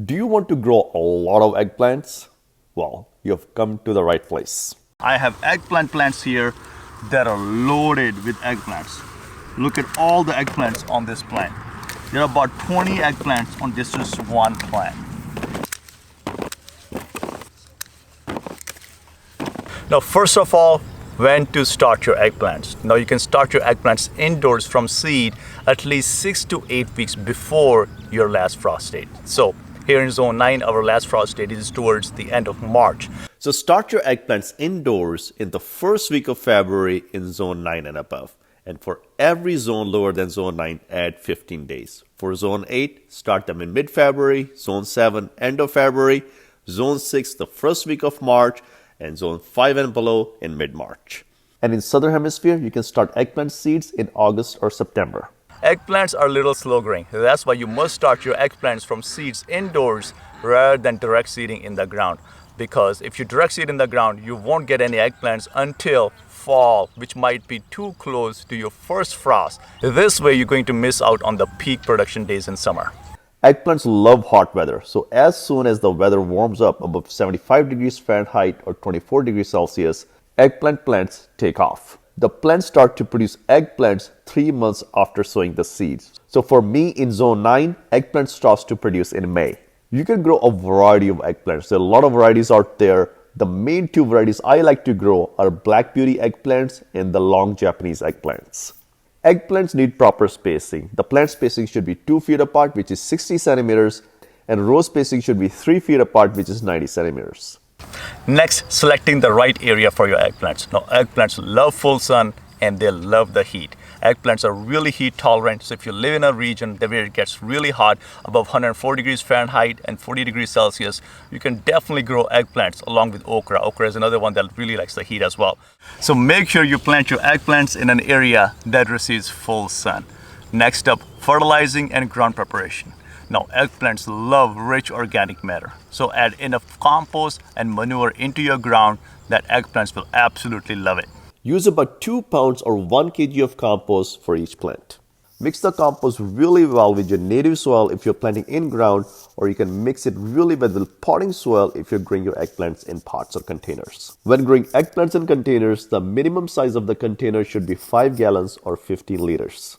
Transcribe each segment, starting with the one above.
Do you want to grow a lot of eggplants? Well, you have come to the right place. I have eggplant plants here that are loaded with eggplants. Look at all the eggplants on this plant. There are about 20 eggplants on this just one plant. Now, first of all, when to start your eggplants. Now, you can start your eggplants indoors from seed at least 6 to 8 weeks before your last frost date. So here in zone 9, our last frost date is towards the end of March. So start your eggplants indoors in the first week of February in zone 9 and above. And for every zone lower than zone 9, add 15 days. For zone 8, start them in mid-February, zone 7, end of February, zone 6, the first week of March, and zone 5 and below in mid-March. And in southern hemisphere, you can start eggplant seeds in August or September. Eggplants are a little slow growing. That's why you must start your eggplants from seeds indoors rather than direct seeding in the ground. Because if you direct seed in the ground, you won't get any eggplants until fall, which might be too close to your first frost. This way, you're going to miss out on the peak production days in summer. Eggplants love hot weather, so as soon as the weather warms up above 75 degrees Fahrenheit or 24 degrees Celsius, eggplant plants take off. The plants start to produce eggplants 3 months after sowing the seeds. So for me in zone 9, eggplant starts to produce in May. You can grow a variety of eggplants. There are a lot of varieties out there. The main two varieties I like to grow are Black Beauty eggplants and the long Japanese eggplants. Eggplants need proper spacing. The plant spacing should be 2 feet apart, which is 60 centimeters, and row spacing should be 3 feet apart, which is 90 centimeters. Next, selecting the right area for your eggplants. Now, eggplants love full sun and they love the heat. Eggplants are really heat tolerant, so if you live in a region where it gets really hot, above 104 degrees Fahrenheit and 40 degrees Celsius, you can definitely grow eggplants along with okra. Okra is another one that really likes the heat as well. So make sure you plant your eggplants in an area that receives full sun. Next up, fertilizing and ground preparation. Now, eggplants love rich organic matter, so add enough compost and manure into your ground that eggplants will absolutely love it. Use about 2 pounds or 1 kg of compost for each plant. Mix the compost really well with your native soil if you're planting in ground, or you can mix it really well with potting soil if you're growing your eggplants in pots or containers. When growing eggplants in containers, the minimum size of the container should be 5 gallons or 15 liters.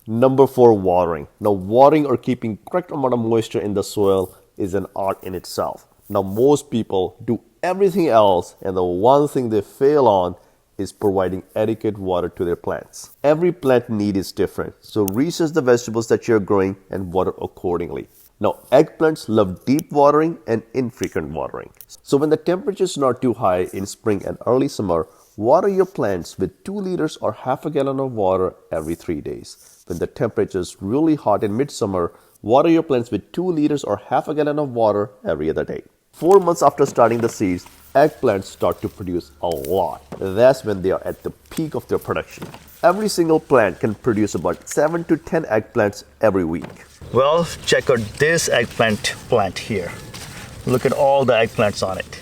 Number 4, watering. Now, watering or keeping correct amount of moisture in the soil is an art in itself. Now, most people do everything else, and the one thing they fail on is providing adequate water to their plants. Every plant need is different, so research the vegetables that you're growing and water accordingly. Now, eggplants love deep watering and infrequent watering. So when the temperature is not too high in spring and early summer, water your plants with 2 liters or half a gallon of water every 3 days. When the temperature is really hot in midsummer, water your plants with 2 liters or half a gallon of water every other day. 4 months after starting the seeds, eggplants start to produce a lot. That's when they are at the peak of their production. Every single plant can produce about 7 to 10 eggplants every week. Well, check out this eggplant plant here. Look at all the eggplants on it.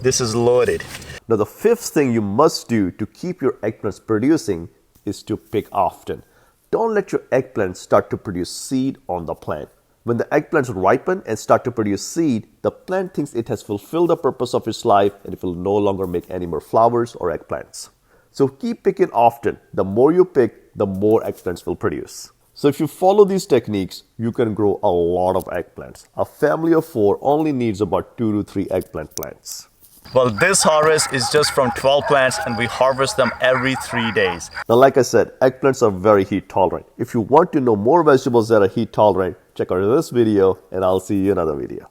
This is loaded. Now, the 5th thing you must do to keep your eggplants producing is to pick often. Don't let your eggplants start to produce seed on the plant. When the eggplants ripen and start to produce seed, the plant thinks it has fulfilled the purpose of its life and it will no longer make any more flowers or eggplants. So keep picking often. The more you pick, the more eggplants will produce. So if you follow these techniques, you can grow a lot of eggplants. A family of 4 only needs about 2 to 3 eggplant plants. Well, this harvest is just from 12 plants and we harvest them every 3 days. Now, like I said, eggplants are very heat tolerant. If you want to know more vegetables that are heat tolerant, check out this video and I'll see you in another video.